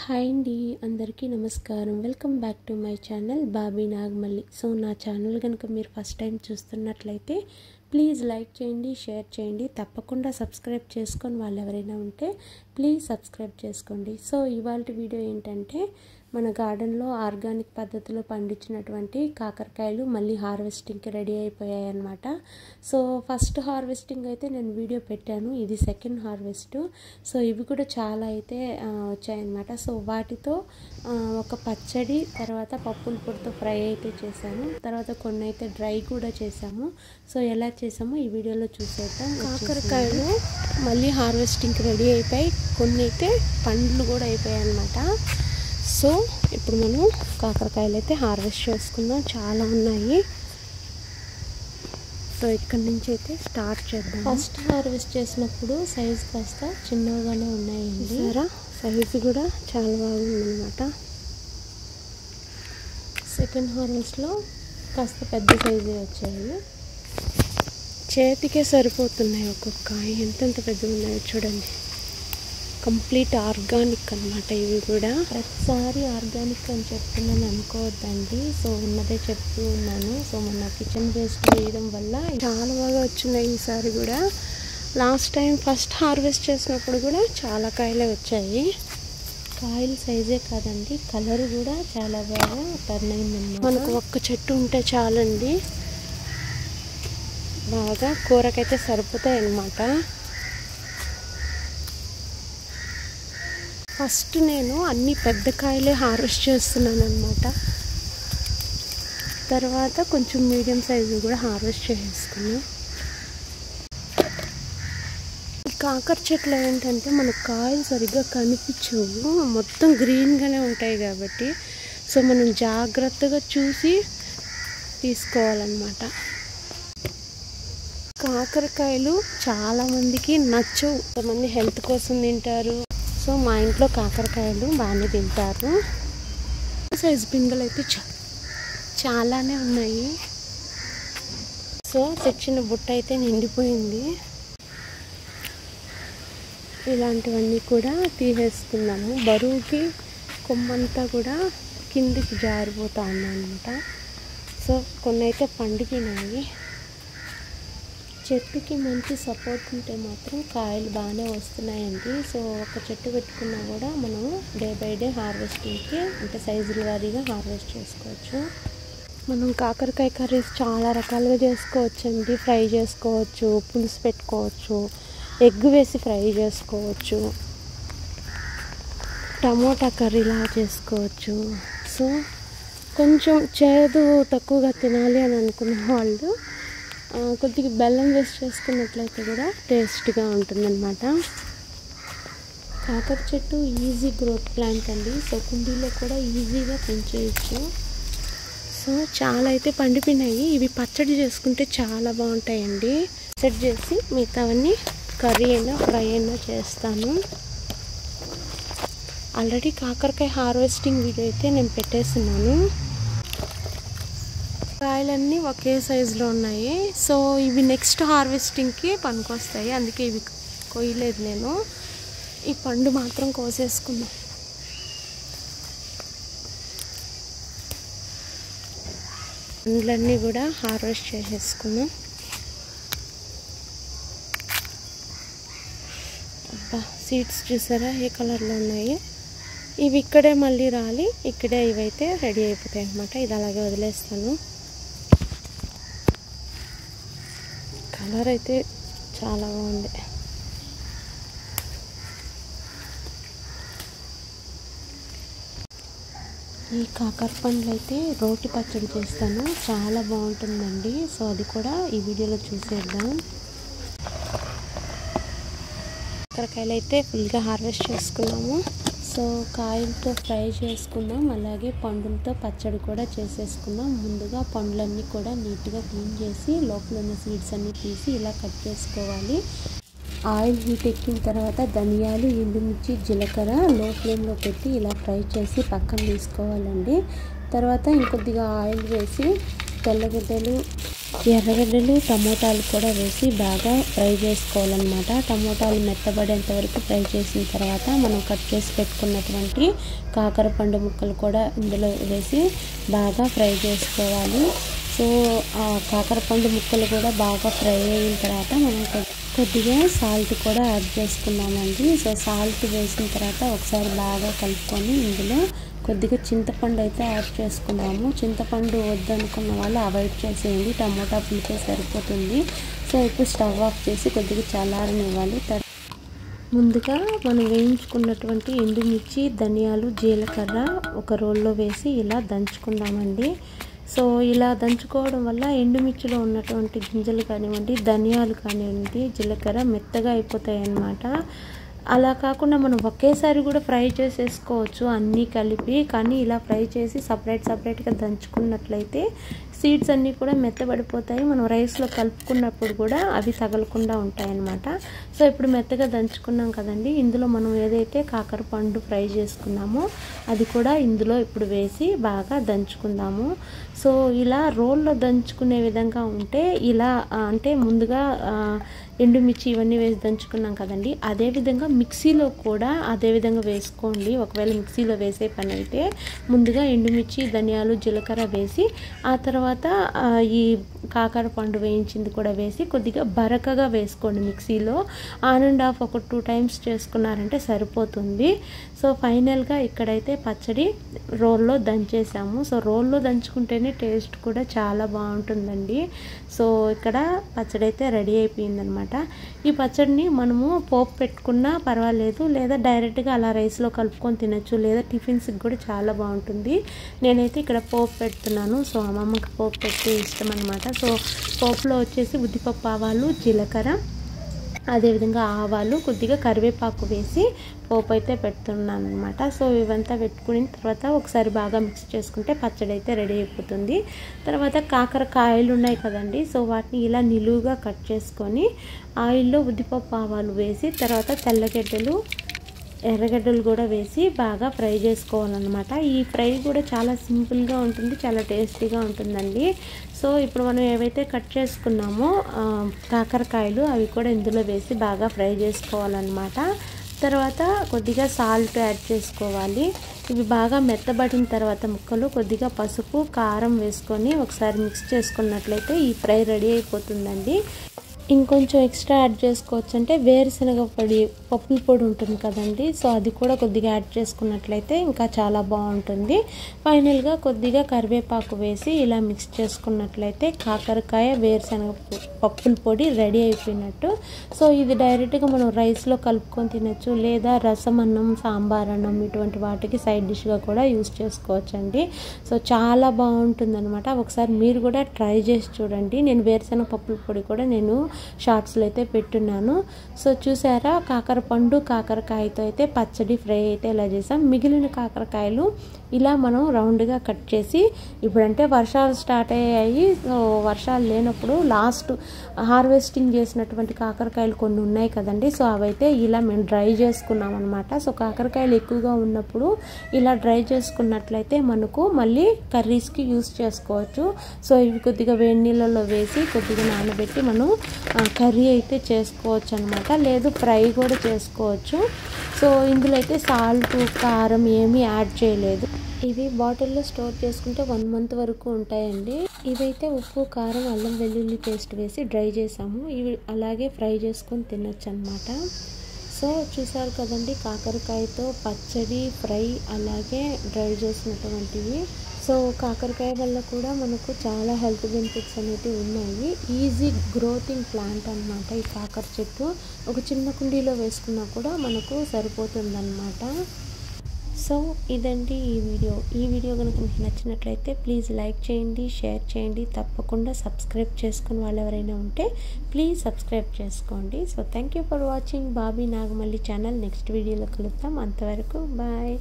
Hi అండి, అందరికీ నమస్కారం. Welcome back to my channel Bobby Nagamalli. So నా ఛానల్ కనుక మీరు ఫస్ట్ టైం చూస్తున్నట్లయితే ప్లీజ్ లైక్ చేయండి, షేర్ చేయండి. తప్పకుండా సబ్స్క్రైబ్ చేసుకొని వాళ్ళు ఎవరైనా ఉంటే ప్లీజ్ సబ్స్క్రైబ్ చేసుకోండి. సో ఇవాళ వీడియో ఏంటంటే మన గార్డెన్లో ఆర్గానిక్ పద్ధతిలో పండించినటువంటి కాకరకాయలు మళ్ళీ హార్వెస్టింగ్కి రెడీ అయిపోయాయి అన్నమాట. సో ఫస్ట్ హార్వెస్టింగ్ అయితే నేను వీడియో పెట్టాను, ఇది సెకండ్ హార్వెస్ట్. సో ఇవి కూడా చాలా అయితే వచ్చాయన్నమాట. సో వాటితో ఒక పచ్చడి, తర్వాత పప్పుల పొడితో ఫ్రై అయితే చేశాను. తర్వాత కొన్ని అయితే డ్రై కూడా చేసాము. సో ఎలా చేసామో ఈ వీడియోలో చూసేద్దాం. కాకరకాయలు మళ్ళీ హార్వెస్టింగ్కి రెడీ అయిపోయి కొన్ని అయితే పండ్లు కూడా అయిపోయాయి అన్నమాట. సో ఇప్పుడు మనం కాకరకాయలు అయితే హార్వెస్ట్ చేసుకుందాం, చాలా ఉన్నాయి. సో ఇక్కడ నుంచి అయితే స్టార్ట్ చేద్దాం. ఫస్ట్ హార్వెస్ట్ చేసినప్పుడు సైజు కాస్త చిన్నగానే ఉన్నాయండి, సరే సైజు కూడా చాలా బాగుందన్నమాట. సెకండ్ హార్వెస్ట్లో కాస్త పెద్ద సైజే వచ్చాయి, చేతికే సరిపోతున్నాయి ఒక్కొక్క. ఎంతెంత పెద్దగా ఉన్నాయో చూడండి. కంప్లీట్ ఆర్గానిక్ అన్నమాట. ఇవి కూడా ప్రతిసారి ఆర్గానిక్ అని చెప్తున్నాను అనుకోవద్దండి. సో ఉన్నదే చెప్తూ ఉన్నాను. సో మన కిచెన్ వేస్ట్ వేయడం వల్ల చాలా బాగా వచ్చినాయి ఈసారి కూడా. లాస్ట్ టైం ఫస్ట్ హార్వెస్ట్ చేసినప్పుడు కూడా చాలా కాయలే వచ్చాయి. కాయలు సైజే కాదండి, కలర్ కూడా చాలా బాగా టర్న్ అయిందన్నమాట. మనకు ఒక్క చెట్టు ఉంటే చాలండి, బాగా కూరకైతే సరిపోతాయి అన్నమాట. ఫస్ట్ నేను అన్ని పెద్ద కాయలే హార్వెస్ట్ చేస్తున్నాను అన్నమాట. తర్వాత కొంచెం మీడియం సైజు కూడా హార్వెస్ట్ చేసుకున్నాను. ఈ కాకర చెట్లు ఏంటంటే మనకు కాయలు సరిగ్గా కనిపించవు, మొత్తం గ్రీన్గానే ఉంటాయి కాబట్టి సో మనం జాగ్రత్తగా చూసి తీసుకోవాలన్నమాట. కాకరకాయలు చాలామందికి నచ్చవు, కొంతమంది హెల్త్ కోసం తింటారు. సో మా ఇంట్లో కాకరకాయలు బాగానే తింటారు. సైజు పిందెలు అయితే చాలానే ఉన్నాయి. సో తెచ్చిన బుట్ట అయితే నిండిపోయింది. ఇలాంటివన్నీ కూడా తీసేసుకున్నాము. బరువుకి కొమ్మంతా కూడా కిందికి జారిపోతా ఉన్నాయన్నమాట. సో కొన్ని అయితే పండిపోయినాయి. చెట్టుకి మంచి సపోర్ట్ ఉంటే మాత్రం కాయలు బాగానే వస్తున్నాయండి. సో ఒక చెట్టు పెట్టుకున్నా కూడా మనం డే బై డే హార్వెస్టింగ్కి అంటే సైజుల వారీగా హార్వెస్ట్ చేసుకోవచ్చు. మనం కాకరకాయ కర్రీస్ చాలా రకాలుగా చేసుకోవచ్చండి. ఫ్రై చేసుకోవచ్చు, పులుసు పెట్టుకోవచ్చు, ఎగ్ వేసి ఫ్రై చేసుకోవచ్చు, టమోటా కర్రీలా చేసుకోవచ్చు. సో కొంచెం చేదు తక్కువగా తినాలి అని అనుకున్న వాళ్ళు కొద్దిగా బెల్లం వేసి చేసుకున్నట్లయితే కూడా టేస్ట్గా ఉంటుందన్నమాట. కాకర చెట్టు ఈజీ గ్రోత్ ప్లాంట్ అండి. సో కుండీలో కూడా ఈజీగా పెంచేయచ్చు. సో చాలా అయితే పండిపోయినాయి. ఇవి పచ్చడి చేసుకుంటే చాలా బాగుంటాయండి. పచ్చడి చేసి మిగతావన్నీ కర్రీ అయినా ఫ్రై అయినా చేస్తాను. ఆల్రెడీ కాకరకాయ హార్వెస్టింగ్ వీడియో అయితే నేను పెట్టేస్తున్నాను. కాయలన్నీ ఒకే సైజులో ఉన్నాయి. సో ఇవి నెక్స్ట్ హార్వెస్టింగ్కి పనికొస్తాయి, అందుకే ఇవి కొయ్యలేదు నేను. ఈ పండు మాత్రం కోసేసుకున్నాం. పండ్లన్నీ కూడా హార్వెస్ట్ చేసేసుకున్నాం. అబ్బా, సీడ్స్ చూసారా ఏ కలర్లో ఉన్నాయి. ఇవి ఇక్కడే మళ్ళీ రాలి ఇక్కడే ఇవైతే రెడీ అయిపోతాయి అన్నమాట. ఇది అలాగే వదిలేస్తాను. కలర్ అయితే చాలా బాగుంది. ఈ కాకర పండ్లు అయితే రోటి పచ్చడి చేస్తాను, చాలా బాగుంటుందండి. సో అది కూడా ఈ వీడియోలో చూసేద్దాం. కాకరకాయలు అయితే ఫుల్గా హార్వెస్ట్ చేసుకున్నాము. సో కాయలతో ఫ్రై చేసుకుందాం, అలాగే పండులతో పచ్చడి కూడా చేసేసుకుందాం. ముందుగా పండ్లన్నీ కూడా నీట్గా క్లీన్ చేసి లోపల ఉన్న సీడ్స్ అన్నీ తీసి ఇలా కట్ చేసుకోవాలి. ఆయిల్ హీట్ ఎక్కిన తర్వాత ధనియాలు, ఎండుమిర్చి, జీలకర్ర లో ఫ్లేమ్లో పెట్టి ఇలా ఫ్రై చేసి పక్కన తీసుకోవాలండి. తర్వాత ఇంకొద్దిగా ఆయిల్ వేసి తెల్లగడ్డలు, ఎర్రగడ్డలు టమోటాలు కూడా వేసి బాగా ఫ్రై చేసుకోవాలన్నమాట. టమోటాలు మెత్తబడేంత వరకు ఫ్రై చేసిన తర్వాత మనం కట్ చేసి పెట్టుకున్నటువంటి కాకర పండు ముక్కలు కూడా ఇందులో వేసి బాగా ఫ్రై చేసుకోవాలి. సో ఆ కాకర పండు ముక్కలు కూడా బాగా ఫ్రై అయిన తర్వాత మనం కొద్దిగా సాల్ట్ కూడా యాడ్ చేసుకున్నామండి. సో సాల్ట్ వేసిన తర్వాత ఒకసారి బాగా కలుపుకొని ఇందులో కొద్దిగా చింతపండు అయితే యాడ్ చేసుకున్నాము. చింతపండు వద్దనుకున్న వాళ్ళు అవాయిడ్ చేసేయండి, టమోటా పులిపే సరిపోతుంది. సో ఇప్పుడు స్టవ్ ఆఫ్ చేసి కొద్దిగా చల్లారనివ్వాలి. ముందుగా మనం వేయించుకున్నటువంటి ఎండుమిర్చి, ధనియాలు, జీలకర్ర ఒక రోల్లో వేసి ఇలా దంచుకుందామండి. సో ఇలా దంచుకోవడం వల్ల ఎండుమిర్చిలో ఉన్నటువంటి గింజలు కానివ్వండి, ధనియాలు కానివ్వండి, జీలకర్ర మెత్తగా అయిపోతాయి అన్నమాట. అలా కాకుండా మనం ఒకేసారి కూడా ఫ్రై చేసేసుకోవచ్చు అన్నీ కలిపి. కానీ ఇలా ఫ్రై చేసి సపరేట్గా దంచుకున్నట్లయితే సీడ్స్ అన్నీ కూడా మెత్తబడిపోతాయి. మనం రైస్లో కలుపుకున్నప్పుడు కూడా అవి తగలకుండా ఉంటాయన్నమాట. సో ఇప్పుడు మెత్తగా దంచుకున్నాం కదండి, ఇందులో మనం ఏదైతే కాకర పండు ఫ్రై చేసుకున్నామో అది కూడా ఇందులో ఇప్పుడు వేసి బాగా దంచుకుందాము. సో ఇలా రోల్లో దంచుకునే విధంగా ఉంటే ఇలా అంటే ముందుగా ఎండుమిర్చి ఇవన్నీ వేసి దంచుకున్నాం కదండి, అదేవిధంగా మిక్సీలో కూడా అదేవిధంగా వేసుకోండి. ఒకవేళ మిక్సీలో వేసే పని అయితే ముందుగా ఎండుమిర్చి, ధనియాలు, జీలకర్ర వేసి ఆ తర్వాత ఈ కాకర పండు వేయించింది కూడా వేసి కొద్దిగా బరకగా వేసుకోండి మిక్సీలో. ఆన్ అండ్ ఆఫ్ ఒక 2 టైమ్స్ చేసుకున్నారంటే సరిపోతుంది. సో ఫైనల్గా ఇక్కడైతే పచ్చడి రోల్లో దంచేసాము. సో రోల్లో దంచుకుంటేనే టేస్ట్ కూడా చాలా బాగుంటుందండి. సో ఇక్కడ పచ్చడి అయితే రెడీ అయిపోయిందనమాట. ఈ పచ్చడిని మనము పోపు పెట్టుకున్నా పర్వాలేదు, లేదా డైరెక్ట్గా అలా రైస్లో కలుపుకొని తినచ్చు, లేదా టిఫిన్స్కి కూడా చాలా బాగుంటుంది. నేనైతే ఇక్కడ పోపు పెడుతున్నాను. సో అమ్మమ్మకి పోపు పెట్టి ఇష్టం అనమాట. సో పోపులో వచ్చేసి ఉద్దిపప్పు, ఆవాలు, జీలకర్ర, అదేవిధంగా ఆవాలు, కొద్దిగా కరివేపాకు వేసి పోపు అయితే పెడుతున్నాను అనమాట. సో ఇవంతా పెట్టుకున్న తర్వాత ఒకసారి బాగా మిక్స్ చేసుకుంటే పచ్చడి అయితే రెడీ అయిపోతుంది. తర్వాత కాకరకాయలు ఉన్నాయి కదండి, సో వాటిని ఇలా నిలువుగా కట్ చేసుకొని ఆయిల్లో ఉద్దిపప్పు, ఆవాలు వేసి తర్వాత తెల్లగడ్డలు, ఎర్రగడ్డలు కూడా వేసి బాగా ఫ్రై చేసుకోవాలన్నమాట. ఈ ఫ్రై కూడా చాలా సింపుల్గా ఉంటుంది, చాలా టేస్టీగా ఉంటుందండి. సో ఇప్పుడు మనం ఏవైతే కట్ చేసుకున్నామో కాకరకాయలు అవి కూడా ఇందులో వేసి బాగా ఫ్రై చేసుకోవాలన్నమాట. తర్వాత కొద్దిగా సాల్ట్ యాడ్ చేసుకోవాలి. ఇవి బాగా మెత్తబడిన తర్వాత ముక్కలు కొద్దిగా పసుపు, కారం వేసుకొని ఒకసారి మిక్స్ చేసుకున్నట్లయితే ఈ ఫ్రై రెడీ అయిపోతుందండి. ఇంకొంచెం ఎక్స్ట్రా యాడ్ చేసుకోవచ్చు అంటే వేరుశనగ పొడి, పప్పుల పొడి ఉంటుంది కదండి, సో అది కూడా కొద్దిగా యాడ్ చేసుకున్నట్లయితే ఇంకా చాలా బాగుంటుంది. ఫైనల్గా కొద్దిగా కరివేపాకు వేసి ఇలా మిక్స్ చేసుకున్నట్లయితే కాకరకాయ, వేరుశనగ పప్పుల పొడి రెడీ అయిపోయినట్టు. సో ఇది డైరెక్ట్గా మనం రైస్లో కలుపుకొని తినచ్చు, లేదా రసం అన్నం, సాంబార్ అన్నం ఇటువంటి వాటికి సైడ్ డిష్గా కూడా యూస్ చేసుకోవచ్చండి. సో చాలా బాగుంటుంది అనమాట. ఒకసారి మీరు కూడా ట్రై చేసి చూడండి. నేను వేరుశనగ పప్పుల పొడి కూడా నేను షార్ట్స్లో అయితే పెట్టున్నాను. సో చూసారా, కాకర పండు కాకరకాయతో అయితే పచ్చడి ఫ్రై అయితే ఇలా చేసాం. మిగిలిన కాకరకాయలు ఇలా మనం రౌండ్గా కట్ చేసి, ఇప్పుడంటే వర్షాలు స్టార్ట్ అయ్యాయి, సో వర్షాలు లేనప్పుడు లాస్ట్ హార్వెస్టింగ్ చేసినటువంటి కాకరకాయలు కొన్ని ఉన్నాయి కదండి, సో అవైతే ఇలా మేము డ్రై చేసుకున్నాం అనమాట. సో కాకరకాయలు ఎక్కువగా ఉన్నప్పుడు ఇలా డ్రై చేసుకున్నట్లయితే మనకు మళ్ళీ కర్రీస్కి యూస్ చేసుకోవచ్చు. సో ఇవి కొద్దిగా వేడి నీళ్ళలో వేసి కొద్దిగా నానబెట్టి మనం కర్రీ అయితే చేసుకోవచ్చు అనమాట, లేదు ఫ్రై కూడా చేసుకోవచ్చు. సో ఇందులో అయితే సాల్ట్, కారం ఏమీ యాడ్ చేయలేదు. ఇవి బాటిల్లో స్టోర్ చేసుకుంటే 1 మంత్ వరకు ఉంటాయండి. ఇవైతే ఉప్పు, కారం, అల్లం వెల్లుల్లి పేస్ట్ వేసి డ్రై చేసాము. ఇవి అలాగే ఫ్రై చేసుకొని తినొచ్చు అనమాట. సో చూసారు కదండి, కాకరకాయతో పచ్చడి, ఫ్రై, అలాగే డ్రై చేసినటువంటివి. సో కాకరకాయ వల్ల కూడా మనకు చాలా హెల్త్ బెనిఫిట్స్ అనేవి ఉన్నాయి. ఈజీ గ్రోతింగ్ ప్లాంట్ అనమాట ఈ కాకర చెట్టు. ఒక చిన్న కుండీలో వేసుకున్నా కూడా మనకు సరిపోతుందన్నమాట. సో ఇదండి ఈ వీడియో కనుక మీకు నచ్చినట్లయితే ప్లీజ్ లైక్ చేయండి, షేర్ చేయండి. తప్పకుండా సబ్స్క్రైబ్ చేసుకుని వాళ్ళు ఎవరైనా ఉంటే ప్లీజ్ సబ్స్క్రైబ్ చేసుకోండి. So thank you for watching Bobby Nagamalli channel. Next వీడియోలో కలుద్దాం. అంతవరకు బాయ్.